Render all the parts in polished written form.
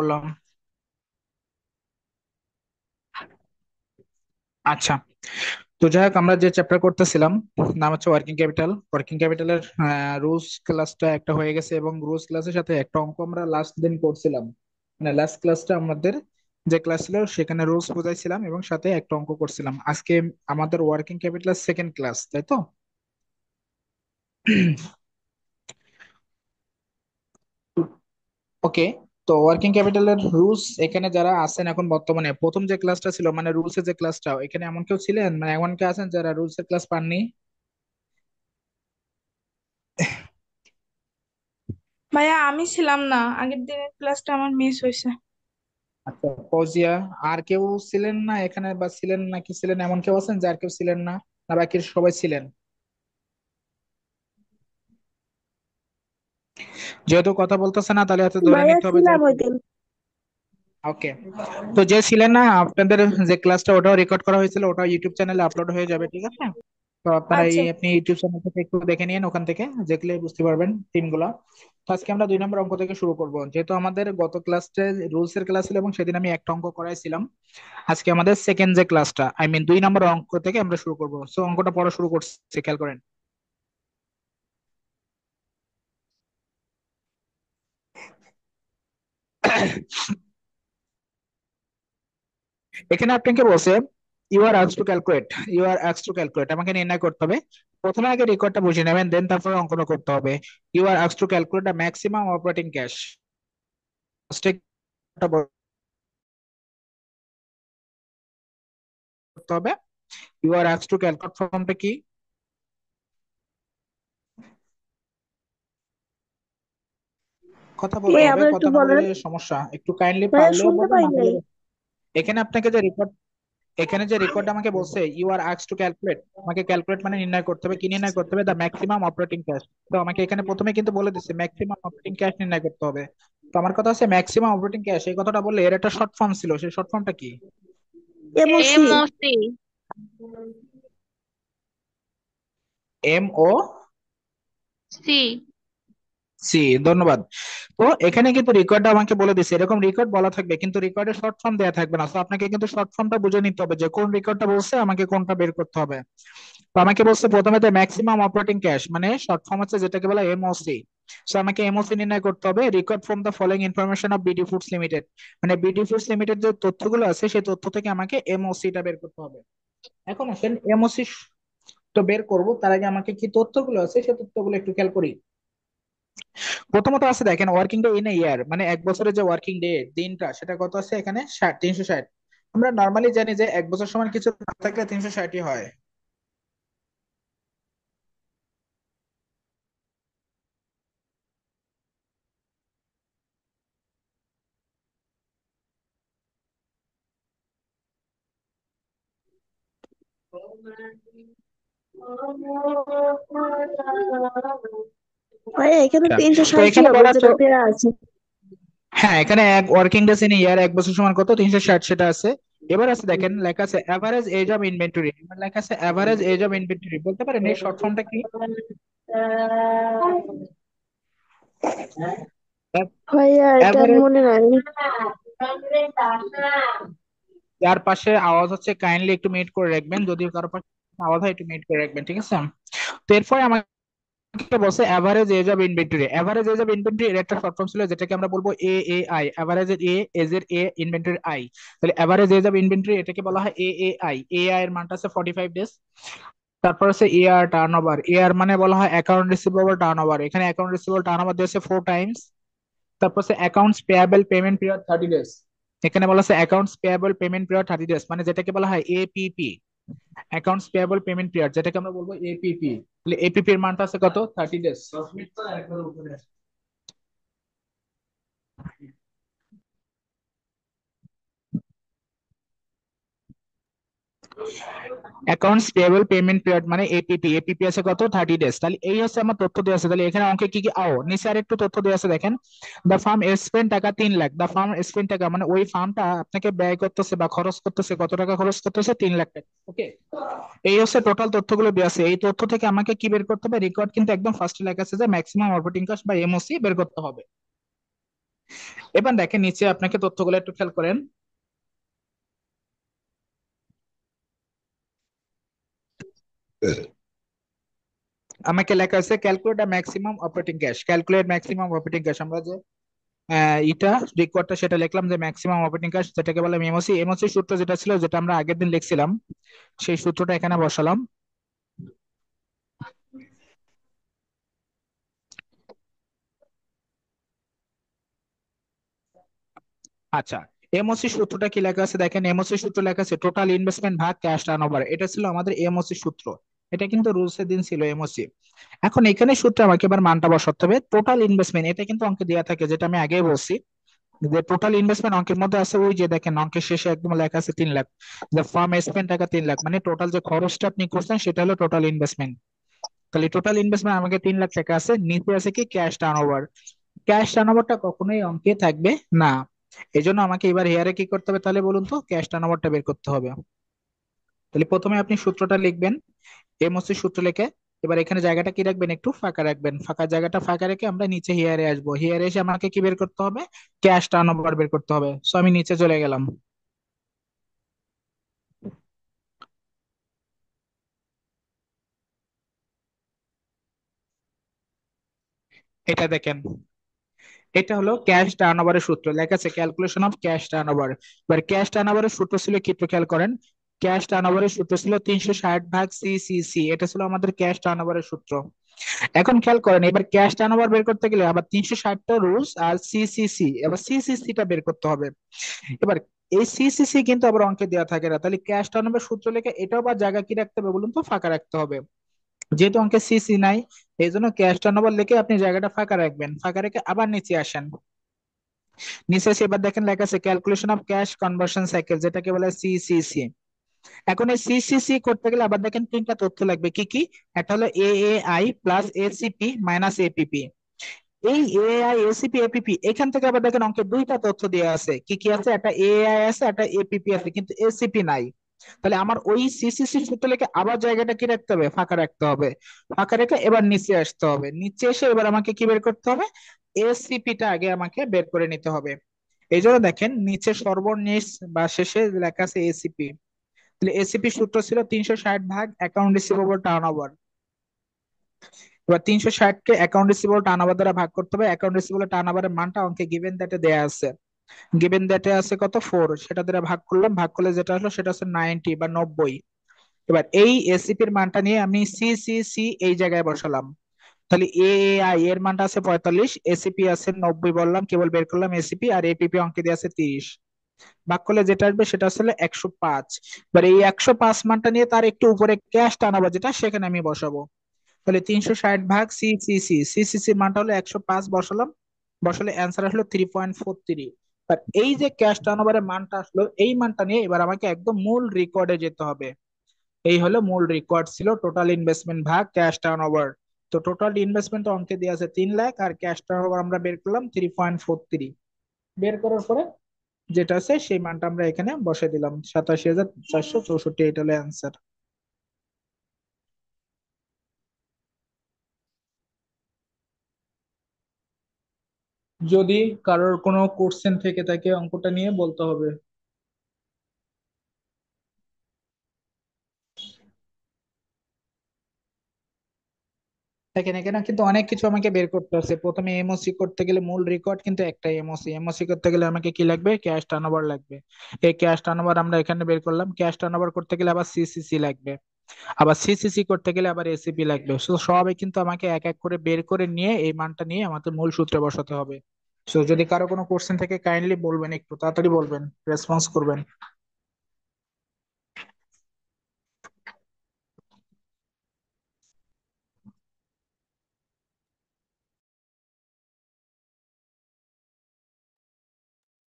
করলাম। আচ্ছা, তো যাই হোক, আমরা যে চ্যাপ্টার করতেছিলাম নাম হচ্ছে ওয়ার্কিং ক্যাপিটাল। ওয়ার্কিং ক্যাপিটালের রুলস ক্লাসটা একটা হয়ে গেছে, এবং রুলস ক্লাসের সাথে একটা অঙ্ক আমরা লাস্ট দিন করছিলাম। মানে লাস্ট ক্লাসটা আমাদের যে ক্লাস ছিল সেখানে রুলস বোঝাইছিলাম এবং সাথে একটা অঙ্ক করছিলাম। আজকে আমাদের ওয়ার্কিং ক্যাপিটাল সেকেন্ড ক্লাস, তাই তো? ওকে। তো ওয়ার্কিং ক্যাপিটালের রুলস এখানে যারা আছেন এখন বর্তমানে, প্রথম যে ক্লাসটা ছিল মানে রুলস এর যে ক্লাসটা, এখানে এমন কেউ ছিলেন, মানে এমন কেউ আছেন যারা রুলস এর ক্লাস পাননি? ভাইয়া আমি ছিলাম না, আগের দিনের ক্লাসটা আমার মিস হয়েছে। আচ্ছা, ফৌজিয়া। আর কেউ ছিলেন না এখানে, বা ছিলেন না কি ছিলেন, এমন কেউ আছেন যার কেউ ছিলেন না? না বাকি সবাই ছিলেন? যেহেতু কথা বলতেছে না, তাহলে হয়তো ধরে ভাইয়া নিতে হবে যে ছিলাম ওই দিন। ওকে। তো যে ছিলেন না, আপনাদের যে ক্লাসটা ওটাও রেকর্ড করা হয়েছিল, ওটা ইউটিউব চ্যানেলে আপলোড হয়ে যাবে, ঠিক আছে? তো আপনারা আচ্ছা। আপনি ইউটিউব চ্যানেল থেকে একটু দেখে নিন, ওখান থেকে দেখলে বুঝতে পারবেন থিমগুলো। তো আজকে আমরা 2 নম্বর অঙ্ক থেকে শুরু করব, যেহেতু আমাদের গত ক্লাসে রুলস এর ক্লাস ছিল এবং সেদিন আমি একটা অঙ্ক করাইছিলাম। আজকে আমাদের সেকেন্ড যে ক্লাসটা, আই মিন 2 নম্বর অঙ্ক থেকে আমরা শুরু করব। সো অঙ্কটা পড়া শুরু করছি, খেয়াল করেন। এখানে আপনাকে বলছে you are asked to calculate আমাকে নির্ণয় করতে হবে। প্রথমে আগে রেকর্ডটা বুঝে নেবেন, দেন তারপরে অঙ্কটা করতে হবে। You are asked to calculate the maximum operating cash. করতে হবে। You are asked to calculate ফর্মটা কি? কথা কি বলতে হবে, আবার একটু কথা না বললে বলেন। সমস্যা, একটু কাইন্ডলি ভাইয়া পারলেও শুনতে বলবেন, পাই না নাই। পারলে। এখানে আপনাকে যে রেকর্ড এখানে যে রেকর্ড আমাকে বলছে you are asked to calculate, আমাকে ক্যালকুলেট মানে নির্ণয় করতে হবে, কি নির্ণয় করতে হবে? The maximum operating cash. তো আমাকে এখানে প্রথমে কিন্তু বলে দিচ্ছে ম্যাক্সিমাম অপারেটিং ক্যাশ নির্ণয় করতে হবে। তো আমার কথা হচ্ছে ম্যাক্সিমাম অপারেটিং ক্যাশ, এই কথাটা বললে এর একটা শর্ট ফর্ম ছিল, সেই শর্ট ফর্মটা কি? MOC. MOC. M O C. C, ধন্যবাদ। তো এখানে কিন্তু রেকর্ডটা আমাকে বলে দিচ্ছে এরকম রেকর্ড বলা থাকবে, কিন্তু রেকর্ডের শর্ট ফর্ম দেওয়া থাকবে না। তো আপনাকে কিন্তু শর্ট ফর্মটা বুঝে নিতে হবে যে কোন রেকর্ডটা বলছে, আমাকে কোনটা বের করতে হবে। তো আমাকে বলছে প্রথমে ম্যাক্সিমাম অপারেটিং ক্যাশ, মানে শর্ট ফর্ম হচ্ছে যেটাকে বলা এমওসি। সো আমাকে এমওসি নির্ণয় করতে হবে, record from the following information of BD foods limited. মানে বিডি ফুডস লিমিটেড যে তথ্যগুলো আছে সেই তথ্য থেকে আমাকে এমওসি টা বের করতে হবে। এখন আসেন এমওসি তো বের করব, তার আগে আমাকে কি তথ্যগুলো আছে সেই তথ্যগুলো একটু খেয়াল করি। প্রথমত আছে দেখেন ওয়ার্কিং ডে ইন এ ইয়ার, মানে এক বছরের যে ওয়ার্কিং ডে দিনটা সেটা কত আছে এখানে? 360। আমরা নর্মালি জানি যে এক বছর সমান কিছু না থাকলে 360ই হয়। ভাইয়া এখানে আচ্ছা, তিনশো তো ষাট এখানে বলা যেটা দেয়া আছে। হ্যাঁ, এখানে এক ওয়ার্কিং ডেজ ইন ইয়ার, এক বছর সমান কত? 360, সেটা আছে। এবার আছে দেখেন লেখা আছে এভারেজ এজ অফ ইনভেন্টরি, লেখা আছে এভারেজ এজ অফ ইনভেন্টরি, বলতে পারেন এই শর্ট ফর্মটা কি? ভাইয়া এটা এভারেজ। মনে নাই। যার পাশে আওয়াজ হচ্ছে কাইন্ডলি একটু মিউট করে রাখবেন, যদিও কারো পাশে আওয়াজ হয় একটু মিউট করে রাখবেন, ঠিক আছে? তো এরপরে আমাকে বলছে average age of inventory. Average age of inventory এর একটা শর্ট ফর্ম ছিল যেটাকে আমরা বলবো এ এ আই, এভারেজ এর এ, এজ এর এ, ইনভেন্টরি আই। তাহলে এভারেজ এজ অফ ইনভেন্টরি এটাকে বলা হয় এ এ আই। এ আই এর মানটা আছে 45 ডেজ। তারপর আছে এআর টার্ন ওভার, এআর মানে বলা হয় অ্যাকাউন্ট রিসিভেবল টার্ন ওভার, এখানে অ্যাকাউন্ট রিসিভেবল টার্ন ওভার দিয়েছে 4 টাইমস। তারপর আছে accounts payable payment period 30 days, এখানে বলা আছে accounts payable payment period 30 days, মানে যেটাকে বলা হয় APP, accounts payable payment period, যেটাকে আমরা বলবো এপিপি। তাহলে এপিপি এর মানটা আছে কত? 30 days. Accounts payable payment period মানে এপিপি, এপিপি আছে কত? 30 ডেজ। তাহলে এই হচ্ছে আমার তথ্য দেওয়া আছে। তাহলে এখানে অঙ্কে কি কি আও নিচে আর একটু তথ্য দেওয়া আছে দেখেন। দ্য ফার্ম স্পেন্ড টাকা 3 লাখ, দ্য ফার্ম স্পেন্ড টাকা মানে ওই ফার্মটা আপনাকে ব্যয় করতেছে বা খরচ করতেছে, কত টাকা খরচ করতেছে? 3 লাখ টাকা। ওকে, এই হচ্ছে টোটাল তথ্যগুলো দেওয়া আছে। এই তথ্য থেকে আমাকে কি বের করতে হবে? রেকর্ড কিন্তু একদম ফার্স্টে লেখা আছে যে ম্যাক্সিমাম অপারেটিং কস্ট বা এমওসি বের করতে হবে। এবার দেখেন নিচে আপনাকে তথ্যগুলো একটু খেয়াল করেন। আমাকে লেখা আছে calculate maximum operating cash, calculate maximum operating cash. আমরা যে ইটা রিকোয়ার্ডটা সেটা লিখলাম যে ম্যাক্সিমাম অপারেটিং ক্যাশ, যেটাকে বলে এমওসি। এমওসি সূত্র যেটা ছিল, যেটা আমরা আগের দিন লিখছিলাম, সেই সূত্রটা এখানে বসালাম। আচ্ছা, এমওসি সূত্রটা কি লেখা আছে দেখেন। এমওসি সূত্র লেখা আছে টোটাল ইনভেস্টমেন্ট ভাগ ক্যাশ টার্নওভার। এটা ছিল আমাদের এমওসি সূত্র। এটা কিন্তু রুলস এর দিন ছিল এমওসি। এখন এখানে সূত্রে আমাকে এবার মানটা বসাতে হবে। টোটাল ইনভেস্টমেন্ট এটা কিন্তু অঙ্কে দেওয়া থাকে, যেটা আমি আগেই বলছি যে টোটাল ইনভেস্টমেন্ট অঙ্কের মধ্যে আছে, ওই যে দেখেন অঙ্কের শেষে একদম লেখা আছে 3 লাখ। যে ফার্ম স্পেন্ড টাকা 3 লাখ, মানে টোটাল যে খরচটা আপনি করছেন সেটা হলো টোটাল ইনভেস্টমেন্ট। তাহলে টোটাল ইনভেস্টমেন্ট আমাকে 3 লাখ টাকা আছে। নিচে আছে কি ক্যাশ টার্নওভার। ক্যাশ টার্নওভারটা কখনোই অঙ্কে থাকবে না। এই জন্য আমাকে এবার হেয়ারে কি করতে হবে তাহলে বলুন তো, ক্যাশ টার্নওভারটা বের করতে হবে। তাহলে প্রথমে আপনি সূত্রটা লিখবেন, এমওসি সূত্র লিখে এবার এখানে জায়গাটা কি রাখবেন, একটু ফাঁকা রাখবেন। ফাঁকা জায়গাটা ফাঁকা রেখে আমরা নিচে হিয়ারে আসবো। হিয়ারে এসে আমাকে কি বের করতে হবে, ক্যাশ টার্নওভার বের করতে হবে। সো আমি নিচে চলে গেলাম। এটা দেখেন, এটা হলো ক্যাশ টার্নওভারের সূত্র, লেখা আছে ক্যালকুলেশন অফ ক্যাশ টার্নওভার। এবার ক্যাশ টার্নওভারের সূত্র ছিল কি, একটু খেয়াল করেন। ক্যাশ টার্নওভারের সূত্র ছিল 360 ভাগ সি। এটা ছিল আমাদের ক্যাশ টার্নওভারের সূত্র। এখন খেয়াল করেন, এবার ক্যাশ টার্নওভার বের করতে গেলে আবার 360টা রুলস আর সি, এবার টা বের করতে হবে। এবার এই সি কিন্তু আবার অঙ্কে দেওয়া থাকে না। তাহলে ক্যাশ টার্নওভার সূত্র লেখে এটাও বা জায়গা কি রাখতে হবে বলুন তো, ফাঁকা রাখতে হবে। যেহেতু অঙ্কে সি নাই, এই জন্য ক্যাশ টার্নওভার লিখে আপনি জায়গাটা ফাঁকা রাখবেন। ফাঁকা রেখে আবার নিচে আসেন। নিচে এসে এবার দেখেন লেখা আছে calculation of cash conversion cycle, যেটাকে বলে সি। এখন এই সি করতে গেলে আবার দেখেন 3টা তথ্য লাগবে। কি কি? একটা হলো AI plus ACP minus APP. এই এআই এসিপি এপিপি এখান থেকে আবার দেখেন অঙ্কে 2টা তথ্য দেওয়া আছে। কি কি আছে? একটা এআই আছে, একটা এপিপি আছে, কিন্তু এসিপি নাই। তাহলে আমার ওই সিসিসি সূত্র লেখে আবার জায়গাটা কি রাখতে হবে, ফাঁকা রাখতে হবে। ফাঁকা রেখে এবার নিচে আসতে হবে। নিচে এসে এবার আমাকে কি বের করতে হবে, এসিপিটা আগে আমাকে বের করে নিতে হবে। এই জন্য দেখেন নিচে সর্বনিচ বা শেষে লেখা আছে এসিপি। তাহলে এসিপি সূত্র ছিল 360 ভাগ অ্যাকাউন্ট রিসিভেবল টার্ন ওভার। এবার 360 কে অ্যাকাউন্ট রিসিভেবল টার্ন ওভার দ্বারা ভাগ করতে হবে। অ্যাকাউন্ট রিসিভেবল টার্ন ওভারের মানটা অঙ্কে গিভেন দ্যাটে দেয়া আছে। গিভেন দ্যাটে আছে কত, 4। সেটা দ্বারা ভাগ করলাম, ভাগ করলে যেটা হলো সেটা হচ্ছে 90 বা 90। এবার এই এসিপির মানটা নিয়ে আমি সি এই জায়গায় বসালাম। তাহলে এআই এর মানটা আছে 45, এসিপি আছে 90 বললাম, কেবল বের করলাম এসিপি, আর এপিপি অঙ্কে দিয়ে আছে 30। ভাগ করলে যেটা আসবে সেটা আসলে 105। এবার এই 105 মানটা নিয়ে তার একটু উপরে ক্যাশ টানাবো যেটা, সেখানে আমি বসাবো। তাহলে 360 ভাগ সিসিসির মানটা হলো 105 বসালাম। বসালে অ্যান্সার আসলো 3.43। আর এই যে ক্যাশ টার্নওভারের মানটা আসলো, এই মানটা নিয়ে এবার আমাকে একদম মূল রেকর্ডে যেতে হবে। এই হলো মূল রেকর্ড, ছিল টোটাল ইনভেস্টমেন্ট ভাগ ক্যাশ টার্নওভার। তো টোটাল ইনভেস্টমেন্ট অঙ্কে দিয়ে আছে 3 লাখ, আর ক্যাশ টার্নওভার আমরা বের করলাম 3.43। বের করার পরে যেটা আছে সেই মানটা আমরা এখানে বসে দিলাম, 87,464। এটা হলো অ্যান্সার। যদি কারোর কোনো কোশ্চেন থেকে থাকে অঙ্কটা নিয়ে বলতে হবে। দেখেন এখানে কিন্তু অনেক কিছু আমাকে বের করতে হচ্ছে। প্রথমে এমওসি করতে গেলে মূল রেকর্ড কিন্তু একটাই এমওসি। এমওসি করতে গেলে আমাকে কি লাগবে, ক্যাশ টার্নওভার লাগবে। এই ক্যাশ টার্নওভার আমরা এখানে বের করলাম। ক্যাশ টার্নওভার করতে গেলে আবার সিসিসি লাগবে। আবার সিসিসি করতে গেলে আবার এসিপি লাগবে। সো সবই কিন্তু আমাকে এক এক করে বের করে নিয়ে এই মানটা নিয়ে আমাদের মূল সূত্রে বসাতে হবে। সো যদি কারো কোনো কোশ্চেন থেকে কাইন্ডলি বলবেন, একটু তাড়াতাড়ি বলবেন, রেসপন্স করবেন।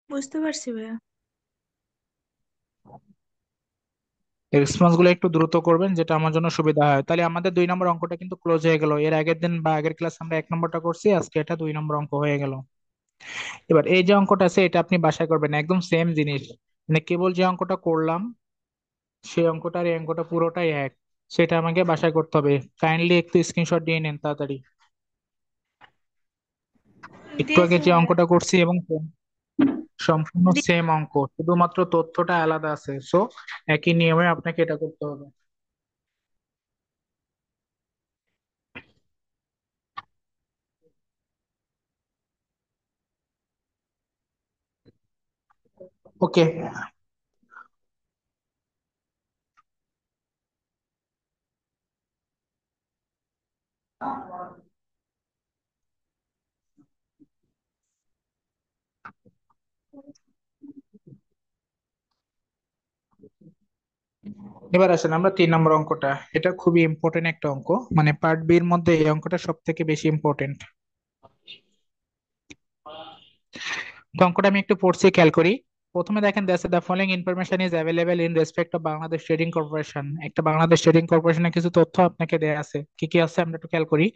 বুঝতে পারছি ভাইয়া। রেসপন্স গুলো একটু দ্রুত করবেন, যেটা আমার জন্য সুবিধা হয়। তাহলে আমাদের 2 নম্বর অঙ্কটা কিন্তু ক্লোজ হয়ে গেল। এর আগের দিন বা আগের ক্লাস আমরা 1 নম্বরটা করছি, আজকে এটা 2 নম্বর অঙ্ক হয়ে গেল। এবার এই যে অঙ্কটা আছে এটা আপনি বাসায় করবেন, একদম সেম জিনিস। মানে কেবল যে অঙ্কটা করলাম সেই অঙ্কটা আর এই অঙ্কটা পুরোটাই এক। সেটা আমাকে বাসায় করতে হবে। কাইন্ডলি একটু স্ক্রিনশট দিয়ে নেন তাড়াতাড়ি। একটু দিয়েছে আগে যে ভাইয়া। অঙ্কটা করছি এবং সম্পূর্ণ দি- সেম অঙ্ক, শুধুমাত্র তথ্যটা আলাদা আছে। সো একই নিয়মে আপনাকে এটা করতে হবে। ওকে, এবার আসেন আমরা 3 নম্বর অঙ্কটা। এটা খুবই ইম্পর্টেন্ট একটা অঙ্ক, মানে পার্ট বি এর মধ্যে এই অঙ্কটা সব থেকে বেশি ইম্পর্টেন্ট। তো অঙ্কটা আমি একটু পড়ছি, খেয়াল করি। প্রথমে দেখেন, the following information is available in respect of Bangladesh trading corporation. একটা বাংলাদেশ ট্রেডিং কর্পোরেশনের কিছু তথ্য আপনাকে দেয়া আছে। কি কি আছে আমরা একটু খেয়াল করি।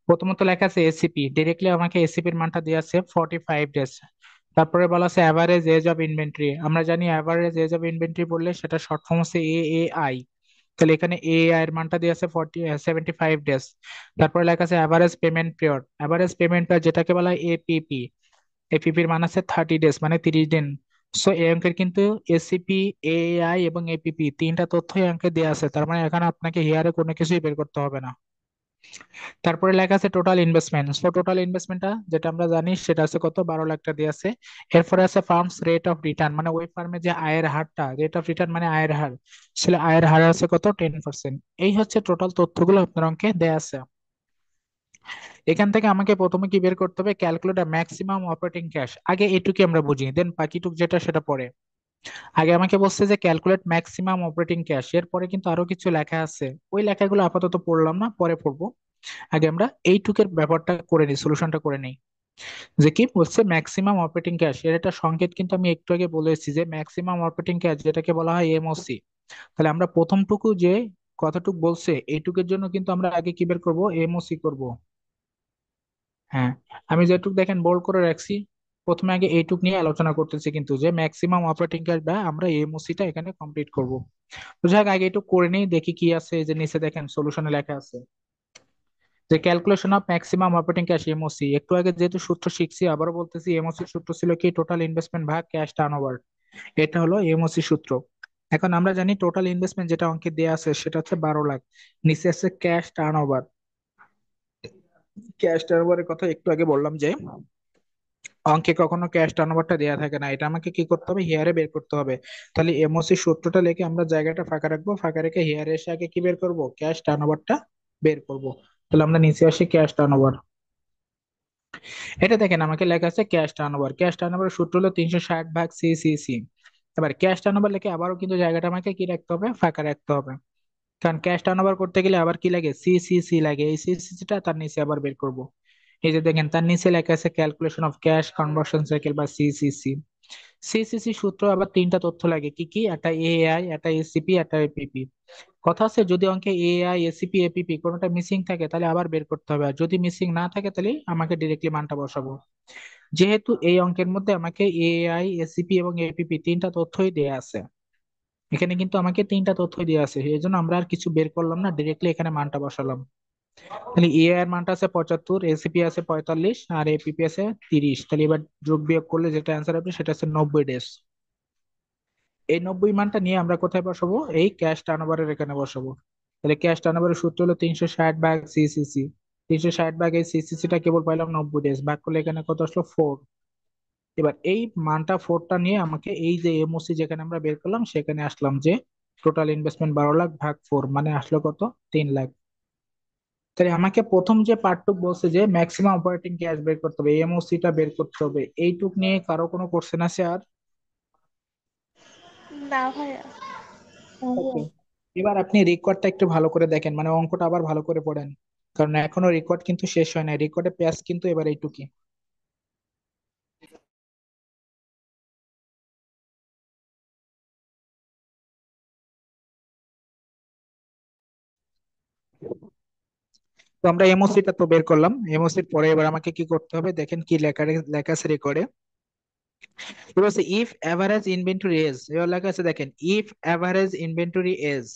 প্রথমত লেখা আছে এসিপি, ডিরেক্টলি আমাকে এসিপির মানটা দেওয়া আছে 45 ডেজ। তারপরে বলা আছে অ্যাভারেজ এজ অফ ইনভেন্টরি। আমরা জানি অ্যাভারেজ এজ অফ ইনভেন্টরি বললে সেটা শর্ট ফর্ম হচ্ছে এ আই। তাহলে এখানে এ এর মানটা দিয়ে আছে 75 ডেজ। তারপরে লেখা আছে average payment period. Average payment period যেটাকে বলা হয় এপিপি, এপিপির মান আছে 30 ডেজ, মানে 30 দিন। সো এই অঙ্কের কিন্তু এসিপি, এআই এবং এপিপি তিনটা তথ্য এই অঙ্কে দেওয়া আছে, তার মানে এখানে আপনাকে হিয়ারে কোনো কিছুই বের করতে হবে না। তারপরে লেখা আছে টোটাল ইনভেস্টমেন্ট। সো টোটাল ইনভেস্টমেন্টটা যেটা আমরা জানি সেটা আছে কত, 12 লাখ টাকা দিয়ে আছে। এরপরে আছে ফার্মস রেট অফ রিটার্ন, মানে ওই ফার্মে যে আয়ের হারটা, রেট অফ রিটার্ন মানে আয়ের হার, আসলে আয়ের হার আছে কত, 10%। এই হচ্ছে টোটাল তথ্যগুলো আপনার অঙ্কে দেয়া আছে। এখান থেকে আমাকে প্রথমে কি বের করতে হবে, ক্যালকুলেট ম্যাক্সিমাম অপারেটিং ক্যাশ। আগে এটুকু আমরা বুঝি, দেন বাকিটুক যেটা সেটা পরে। আগে আমাকে বলছে যে ক্যালকুলেট ম্যাক্সিমাম অপারেটিং ক্যাশ, এর পরে কিন্তু আরো কিছু লেখা আছে। ওই লেখাগুলো আপাতত পড়লাম না, পরে পড়বো। আগে আমরা এইটুকের ব্যাপারটা করে নিই, সলিউশনটা করে নিই। যে কি বলছে, ম্যাক্সিমাম অপারেটিং ক্যাশ এর একটা সংকেত কিন্তু আমি একটু আগে বলেছি, যে ম্যাক্সিমাম অপারেটিং ক্যাশ যেটাকে বলা হয় এমওসি। তাহলে আমরা প্রথমটুকু যে কতটুকু বলছে এইটুকের জন্য কিন্তু আমরা আগে কি বের করবো, এমওসি করব। হ্যাঁ, আমি যেটুক দেখেন বোল্ড করে রাখছি। প্রথমে আগে এইটুক নিয়ে আলোচনা করতেছি, কিন্তু যে ম্যাক্সিমাম অপারেটিং ক্যাশ বা আমরা এমওসিটা এখানে কমপ্লিট করব। তো যাই হোক, আগে একটু করে নিই, দেখি কি আছে। এই যে নিচে দেখেন সলিউশনে লেখা আছে যে calculation of maximum operating cash MOC. একটু আগে যেহেতু সূত্র শিখছি, আবারও বলতেছি, এমওসি সূত্র ছিল কি, টোটাল ইনভেস্টমেন্ট ভাগ ক্যাশ টার্নওভার। এটা হলো এমওসি সূত্র। এখন আমরা জানি টোটাল ইনভেস্টমেন্ট যেটা অঙ্কে দেওয়া আছে সেটা হচ্ছে 12 লাখ। নিচে আছে ক্যাশ টার্নওভার। ক্যাশ টার্নওভারের কথা একটু আগে বললাম যে অঙ্কে কখনো ক্যাশ টার্নওভারটা দেওয়া থাকে না, এটা আমাকে কি করতে হবে, হিয়ারে বের করতে হবে। তাহলে এমওসি সূত্রটা লিখে আমরা জায়গাটা ফাঁকা রাখবো, ফাঁকা রেখে হিয়ারে এসে আগে কি বের করব, ক্যাশ টার্নওভারটা বের করব। তাহলে আমরা নিচে আসি ক্যাশ টার্নওভার। এটা দেখেন আমাকে লেখা আছে ক্যাশ টার্নওভার। ক্যাশ টার্নওভার সূত্র হলো 360 ভাগ সিসিসি। এবার ক্যাশ টার্নওভার লিখে আবারও কিন্তু জায়গাটা আমাকে কি রাখতে হবে, ফাঁকা রাখতে হবে। কারণ ক্যাশ টার্নওভার করতে গেলে আবার কি লাগে, সিসিসি লাগে। এই সিসিসিটা তার নিচে আবার বের করব। এই যে দেখেন তার নিচে লেখা আছে calculation of cash conversion cycle বা সিসিসি। সিসিসি সূত্র আবার তিনটা তথ্য লাগে, কি কি, একটা এআই, একটা এসিপি, একটা এপিপি। কথা আছে যদি অঙ্কে এআই, এসিপি, এপিপি কোনোটা মিসিং থাকে তাহলে আবার বের করতে হবে, আর যদি মিসিং না থাকে তাহলে আমাকে ডিরেক্টলি মানটা বসাবো। যেহেতু এই অঙ্কের মধ্যে আমাকে এআই, এসিপি এবং এপিপি তিনটা তথ্যই দেয়া আছে, এখানে কিন্তু আমাকে তিনটা তথ্যই দেওয়া আছে, এই জন্য আমরা আর কিছু বের করলাম না, ডিরেক্টলি এখানে মানটা বসালাম। তাহলে এআই এর মানটা আছে 75, এসিপি আছে 45, আর এপিপি আছে 30। তাহলে এবার যোগ বিয়োগ করলে যেটা অ্যান্সার হবে সেটা আছে 90 ডেজ। এই 90 মানটা নিয়ে আমরা কোথায় বসাবো, এই ক্যাশ টার্নওভারের এখানে বসাবো। তাহলে ক্যাশ টার্নওভারের সূত্র হলো 360 ভাগ সিসিসি। 360 ভাগ এই সিসিসিটা কেবল পাইলাম 90 ডেজ, ভাগ করলে এখানে কত আসলো, 4। এবার এই মানটা 4টা নিয়ে আমাকে এই যে এমওসি যেখানে আমরা বের করলাম সেখানে আসলাম, যে টোটাল ইনভেস্টমেন্ট 12 লাখ ভাগ 4 মানে আসলো কত, 3 লাখ। তাহলে আমাকে প্রথম যে পার্টটুক বলছে যে ম্যাক্সিমাম অপারেটিং ক্যাশ বের করতে হবে, এমওসিটা বের করতে হবে, এইটুক নিয়ে কারো কোনো কোশ্চেন আছে আর? না ভাইয়া। ওকে, এবার আপনি রেকর্ডটা একটু ভালো করে দেখেন, মানে অঙ্কটা আবার ভালো করে পড়েন, কারণ এখনো রেকর্ড কিন্তু শেষ হয় না, রেকর্ডে পেজ কিন্তু এবার এইটুকি। তো আমরা এমওসিটা তো বের করলাম, এমওসির পরে এবার আমাকে কি করতে হবে, দেখেন কি লেখা লেখা আছে রেকর্ডে। এবার হচ্ছে ইফ অ্যাভারেজ ইনভেন্টরি এজ, এবার লেখা আছে দেখেন, ইফ অ্যাভারেজ ইনভেন্টরি এজ,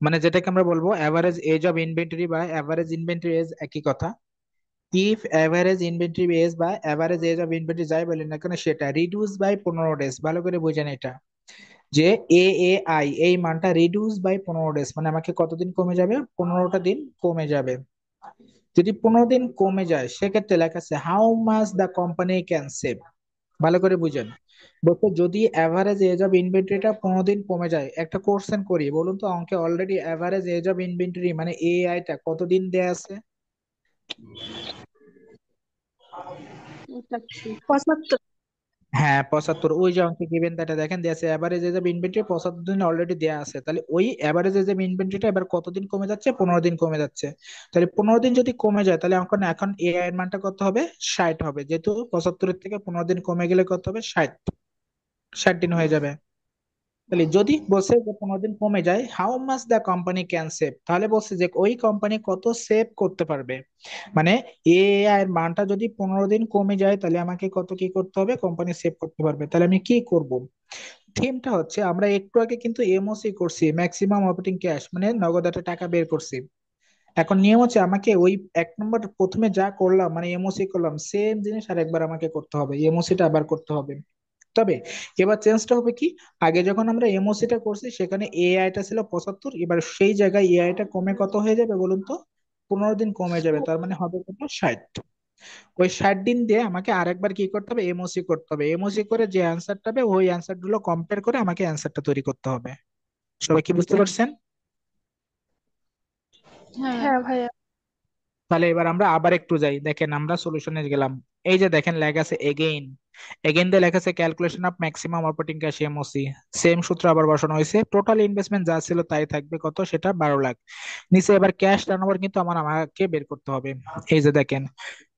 মানে যেটাকে আমরা বলবো অ্যাভারেজ এজ অফ ইনভেন্টরি বা অ্যাভারেজ ইনভেন্টরি এজ একই কথা। ইফ অ্যাভারেজ ইনভেন্টরি বেস বা অ্যাভারেজ এজ অফ ইনভেন্টরি যাই বলেন না কেন সেটা রিডিউস বাই 15 ডেজ, ভালো করে বুঝেন এটা, যে এ এই মানটা রিডিউস বাই 15 ডেজ মানে আমাকে কতদিন কমে যাবে, 15টা দিন কমে যাবে। যদি 15 দিন কমে যায় সেক্ষেত্রে লেখা আছে how much the company can save. ভালো করে বুঝেন, বলতে যদি অ্যাভারেজ এজ অফ ইনভেন্টরিটা 15 দিন কমে যায়, একটা কোশ্চেন করি বলুন তো, অঙ্কে already average age of inventory মানে এআইটা কতদিন দেয়া আছে? 75। হ্যাঁ 75, ওই যে অঙ্কে গিভেন ডাটা দেখেন দেয়া আছে এভারেজ এজ অফ ইনভেন্টরি 75 দিন অলরেডি দেয়া আছে, তাহলে ওই এভারেজ এজ অফ ইনভেন্টরিটা এবার কতদিন কমে যাচ্ছে, 15 দিন কমে যাচ্ছে। তাহলে 15 দিন যদি কমে যায় তাহলে এখন এখন এআই এর মানটা কত হবে, 60 হবে, যেহেতু 75-এর থেকে 15 দিন কমে গেলে কত হবে, 60, 60 দিন হয়ে যাবে। তাহলে যদি বলছে যে 15 দিন কমে যায় how much the company can save, তাহলে বলছে যে ওই কোম্পানি কত সেভ করতে পারবে, মানে এআই এর মানটা যদি 15 দিন কমে যায় তাহলে আমাকে কত কি করতে হবে, কোম্পানি সেভ করতে পারবে। তাহলে আমি কি করব, থিমটা হচ্ছে আমরা একটু আগে কিন্তু এমওসি করছি, ম্যাক্সিমাম অপারেটিং ক্যাশ মানে নগদ একটা টাকা বের করছি। এখন নিয়ম হচ্ছে আমাকে ওই 1 নম্বর প্রথমে যা করলাম মানে এমওসি করলাম সেম জিনিস আরেকবার আমাকে করতে হবে, এমওসিটা আবার করতে হবে। তবে এবার চেঞ্জটা হবে কি, আগে যখন আমরা এমওসি টা করছি সেখানে এআইটা ছিল 75, এবার সেই জায়গায় এআইটা কমে কত হয়ে যাবে বলুন তো, 15 দিন কমে যাবে, তার মানে হবে কত, 60। ওই 60 দিন দিয়ে আমাকে আরেকবার কি করতে হবে, এমওসি করতে হবে, এমওসি করে যে অ্যান্সারটা হবে ওই অ্যান্সার গুলো কম্পেয়ার করে আমাকে অ্যান্সারটা তৈরি করতে হবে। সবাই কি বুঝতে পারছেন? হ্যাঁ। হ্যাঁ ভাইয়া। তাহলে এবার আমরা আবার একটু যাই, দেখেন আমরা সলিউশনে গেলাম। এই যে দেখেন লেখা আছে এগেইন, এগেইন দিয়ে লেখা আছে calculation of maximum operating cash MOC, same সূত্র আবার বসানো হয়েছে, টোটাল ইনভেস্টমেন্ট যা ছিল তাই থাকবে, কত সেটা 12 লাখ। নিচে এবার ক্যাশ টার্নওভার কিন্তু আমাকে বের করতে হবে। এই যে দেখেন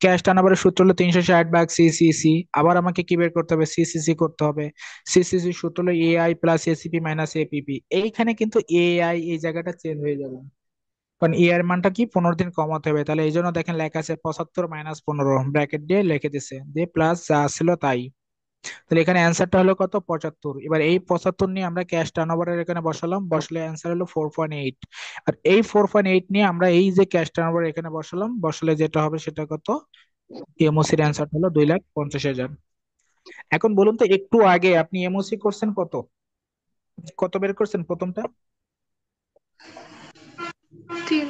ক্যাশ টার্নওভারের সূত্র হলো 360 ভাগ সিসিসি, আবার আমাকে কি বের করতে হবে, সিসিসি করতে হবে। সিসিসি সূত্র হলো AI plus ACP minus APP, এইখানে কিন্তু এআই এই জায়গাটা চেঞ্জ হয়ে যাবে, কারণ ই এর মানটা কি 15 দিন কমাতে হবে, তাহলে এই জন্য দেখেন লেখা আছে 75 - 15 ব্র্যাকেট দিয়ে লিখে দিছে, দিয়ে প্লাস যা ছিল তাই। তাহলে এখানে অ্যান্সারটা হলো কত, 75। এবার এই 75 নিয়ে আমরা ক্যাশ টার্নওভারের এখানে বসালাম, বসলে অ্যান্সার হলো 4.8। আর এই 4.8 নিয়ে আমরা এই যে ক্যাশ টার্নওভার এখানে বসালাম, বসলে যেটা হবে সেটা কত, এমওসির অ্যান্সার হলো 2,50,000। এখন বলুন তো একটু আগে আপনি এমওসি করছেন কত, কত বের করছেন প্রথমটা? 3।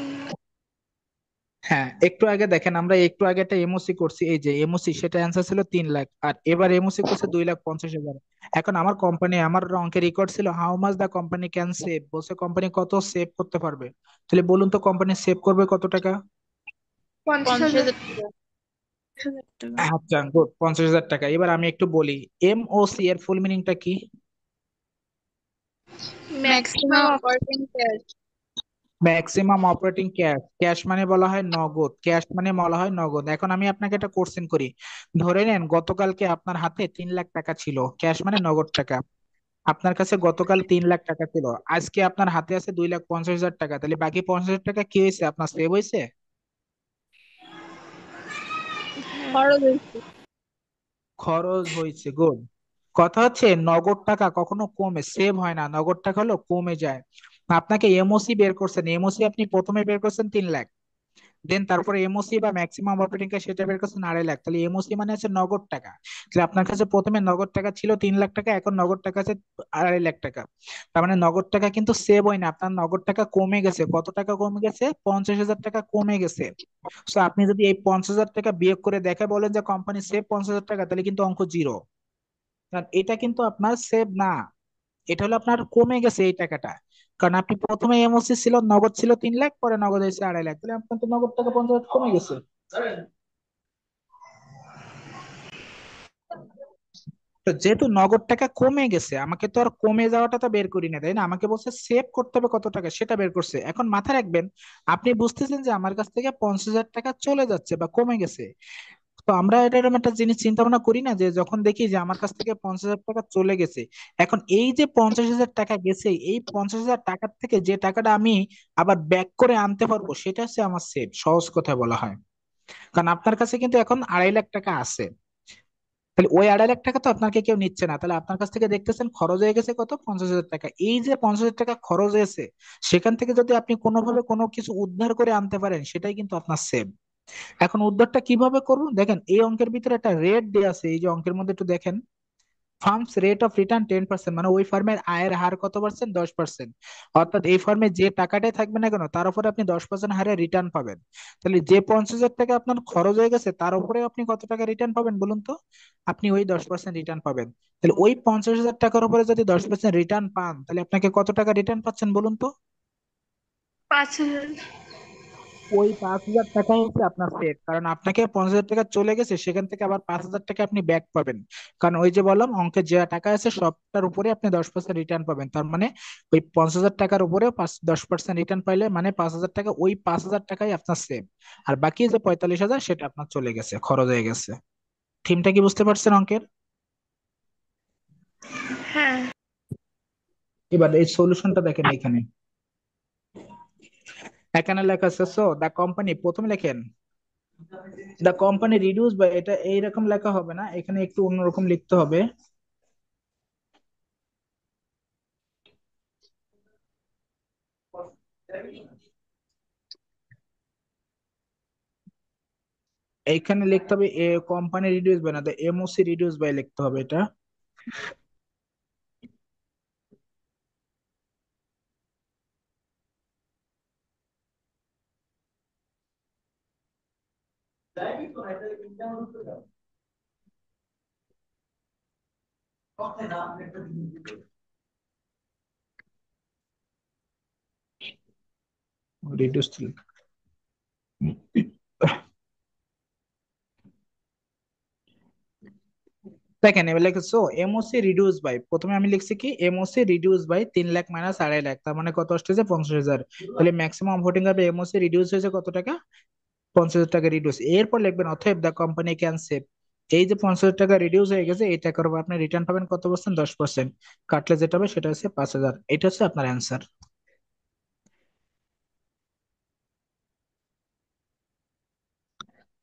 হ্যাঁ একটু আগে দেখেন আমরা একটু আগে একটা এমওসি করছি, এই যে এমওসি সেটা অ্যান্সার ছিল 3 লাখ, আর এবার এমওসি করছে 2,50,000। এখন আমার কোম্পানি, আমার অঙ্কের রেকর্ড ছিল how much the company can save, বলছে কোম্পানি কত সেভ করতে পারবে। তাহলে বলুন তো কোম্পানি সেভ করবে কত টাকা? 50,000। 50,000 টাকা। 50,000 টাকা। আচ্ছা গুড, 50,000 টাকা। এবার আমি একটু বলি এমওসি এর ফুল মিনিংটা কি। Maximum maximum operating cash. Maximum operating cash, cash মানে বলা হয় নগদ, ক্যাশ মানে বলা হয় নগদ। এখন আমি আপনাকে একটা কোশ্চেন করি, ধরে নেন গতকালকে আপনার হাতে 3 লাখ টাকা ছিল, ক্যাশ মানে নগদ টাকা, আপনার কাছে গতকাল 3 লাখ টাকা ছিল, আজকে আপনার হাতে আছে 2,50,000 টাকা, তাহলে বাকি 50,000 টাকা কি হয়েছে, আপনার সেভ হয়েছে? হ্যাঁ। খরচ হয়েছে। খরচ হয়েছে, গুড। কথা হচ্ছে নগদ টাকা কখনো কমে সেভ হয় না, নগদ টাকা হলো কমে যায়। আপনাকে এমওসি বের করছেন, এমওসি আপনি প্রথমে বের করছেন 3 লাখ, দেন তারপরে এমওসি বা ম্যাক্সিমাম অপারেটিং ক্যাশ সেটা বের করছেন 2.5 লাখ, তাহলে এমওসি মানে হচ্ছে নগদ টাকা। তাহলে আপনার কাছে প্রথমে নগদ টাকা ছিল 3 লাখ টাকা, এখন নগদ টাকা আছে 2.5 লাখ টাকা। তার মানে নগদ টাকা কিন্তু সেভ হয় না, আপনার নগদ টাকা কমে গেছে, কত টাকা কমে গেছে, 50,000 টাকা কমে গেছে। তো আপনি যদি এই 50,000 টাকা বিয়োগ করে দেখে বলেন যে কোম্পানি সেভ 50,000 টাকা, তাহলে কিন্তু অঙ্ক জিরো, কারণ এটা কিন্তু আপনার সেভ না, এটা হলো আপনার কমে গেছে এই টাকাটা। কারণ আপনি প্রথমে এমওসি ছিল নগদ ছিল 3 লাখ, পরে নগদ হয়েছে 2.5 লাখ, তাহলে আপনার তো নগদ টাকা 50,000 কমে গেছে। তো যেহেতু নগদ টাকা কমে গেছে, আমাকে তো আর কমে যাওয়াটা তো বের করি না তাই না, আমাকে বলছে সেভ করতে হবে কত টাকা সেটা বের করছে। এখন মাথায় রাখবেন, আপনি বুঝতেছেন যে আমার কাছ থেকে 50,000 টাকা চলে যাচ্ছে বা কমে গেছে, তো আমরা এটা এরকম একটা জিনিস চিন্তা ভাবনা করি না যে যখন দেখি যে আমার কাছ থেকে 50,000 টাকা চলে গেছে, এখন এই যে 50,000 টাকা গেছে, এই 50,000 টাকার থেকে যে টাকাটা আমি আবার ব্যাক করে আনতে পারবো সেটা হচ্ছে আমার সেভ, সহজ কথা বলা হয়। কারণ আপনার কাছে কিন্তু এখন 2.5 লাখ টাকা আছে, তাহলে ওই 2.5 লাখ টাকা তো আপনাকে কেউ নিচ্ছে না, তাহলে আপনার কাছ থেকে দেখতেছেন খরচ হয়ে গেছে কত, 50,000 টাকা। এই যে 50,000 টাকা খরচ হয়েছে সেখান থেকে যদি আপনি কোনোভাবে কোনো কিছু উদ্ধার করে আনতে পারেন সেটাই কিন্তু আপনার সেভ। এখন উদ্ধারটা কিভাবে করবো দেখেন, এই অঙ্কের ভিতরে একটা রেট দেওয়া আছে, এই যে অঙ্কের মধ্যে একটু দেখেন, ফার্মস রেট অফ রিটার্ন 10%, মানে ওই ফার্মের আয়ের হার কত পার্সেন্ট? 10%। অর্থাৎ এই ফার্মে যে টাকাটাই থাকবে না কেন তার উপরে আপনি 10% হারে রিটার্ন পাবেন। তাহলে যে 50,000 টাকা আপনার খরচ হয়ে গেছে তার উপরে আপনি কত টাকা রিটার্ন পাবেন বলুন তো? আপনি ওই 10% রিটার্ন পাবেন। তাহলে ওই 50,000 টাকার উপরে যদি 10% রিটার্ন পান তাহলে আপনাকে কত টাকা রিটার্ন পাচ্ছেন বলুন তো? 5,000। ওই 5,000 টাকাই হচ্ছে আপনার সেভ, কারণ আপনাকে 50,000 টাকা চলে গেছে, সেখান থেকে আবার 5,000 টাকা আপনি ব্যাক পাবেন। কারণ ওই যে বললাম অঙ্কে যে টাকা আছে সবটার উপরে আপনি 10% রিটার্ন পাবেন, তার মানে ওই 50,000 টাকার উপরে 10% রিটার্ন পাইলে মানে 5,000 টাকা, ওই 5,000 টাকাই আপনার সেভ। আর বাকি যে 45,000 সেটা আপনার চলে গেছে, খরচ হয়ে গেছে। থিমটা কি বুঝতে পারছেন অঙ্কের? হ্যাঁ। এবার এই সলিউশনটা দেখেন এখানে, এখানে লেখা আছে সো দা কোম্পানি, প্রথমে লেখেন দা কোম্পানি রিডিউস, বা এটা এইরকম লেখা হবে না, এখানে একটু অন্যরকম লিখতে হবে। এইখানে লিখতে হবে এ কোম্পানি রিডিউস বাই, না এমওসি রিডিউস বাই লিখতে হবে এটা। রিডিউস, দেখেন এবার লিখছো এমওসি রিডিউস বাই, প্রথমে আমি লিখছি কি MOC reduce by 3 lakh minus 2.5 lakh, তার মানে কত আসতেছে? 50,000। তাহলে ম্যাক্সিমাম ভোটিং হবে এমওসি রিডিউস হয়েছে কত টাকা? 50,000 টাকা রিডিউস। এরপর লিখবেন অতএব দ্য কোম্পানি ক্যান সেভ, এই যে 50,000 টাকা রিডিউস হয়ে গেছে এই টাকার উপর আপনি রিটার্ন পাবেন কত পার্সেন্ট? 10%। কাটলে যেটা হবে সেটা হচ্ছে 5,000। এটা হচ্ছে আপনার অ্যান্সার।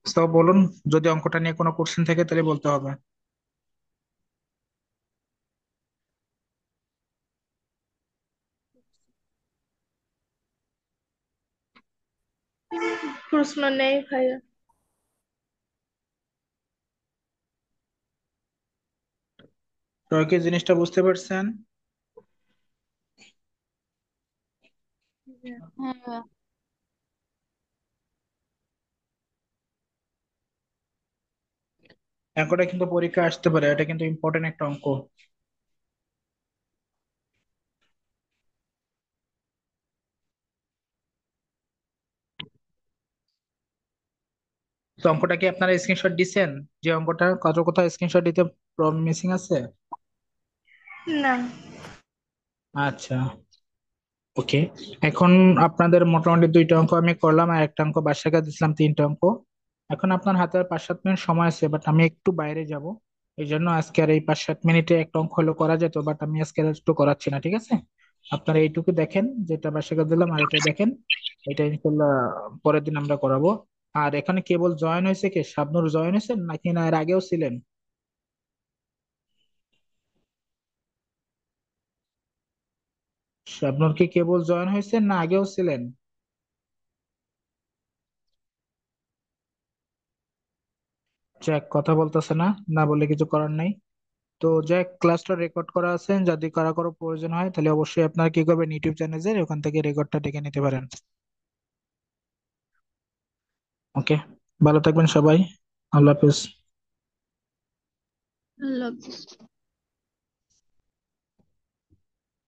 তো বলুন, যদি অঙ্কটা নিয়ে কোনো কোশ্চেন থাকে তাহলে বলতে হবে। প্রশ্ন নেই ভাইয়া। সবাই কি জিনিসটা বুঝতে পারছেন? হ্যাঁ। অঙ্কটা কিন্তু পরীক্ষা আসতে পারে, এটা কিন্তু ইম্পর্টেন্ট একটা অঙ্ক। তো অঙ্কটা কি আপনারা স্ক্রিনশট দিছেন? যে অঙ্কটা কত কোথাও স্ক্রিনশট দিতে মিসিং আছে? না। আচ্ছা, ওকে। এখন আপনাদের মোটামুটি 2টা অঙ্ক আমি করলাম আর একটা অঙ্ক বাসায় কাজ দিছিলাম, 3টা অঙ্ক। এখন আপনার হাতে আর 5-7 মিনিট সময় আছে, বাট আমি একটু বাইরে যাব, এই জন্য আজকে আর এই 5-7 মিনিটে একটা অঙ্ক হলো করা যেত, বাট আমি আজকে আর একটু করাচ্ছি না, ঠিক আছে? আপনারা এইটুকু দেখেন যেটা বাসায় কাজ দিলাম, আর এটা দেখেন, এটা ইনশাল্লাহ পরের দিন আমরা করাবো। আর এখানে কেবল জয়েন হয়েছে কে? শাবনুর জয়েন হয়েছে নাকি না এর আগেও ছিলেন? শাবনুর কি কেবল জয়েন হয়েছে না আগেও ছিলেন? যাক, কথা বলতেছে না, না বলে কিছু করার নাই। তো যাক, ক্লাসটা রেকর্ড করা আছে, যদি কারো কারো প্রয়োজন হয় তাহলে অবশ্যই আপনারা কি করবেন, ইউটিউব চ্যানেলে ওখান থেকে রেকর্ডটা ডেকে নিতে পারেন। ওকে, ভালো থাকবেন সবাই। আল্লাহ হাফেজ। আল্লাহ হাফেজ।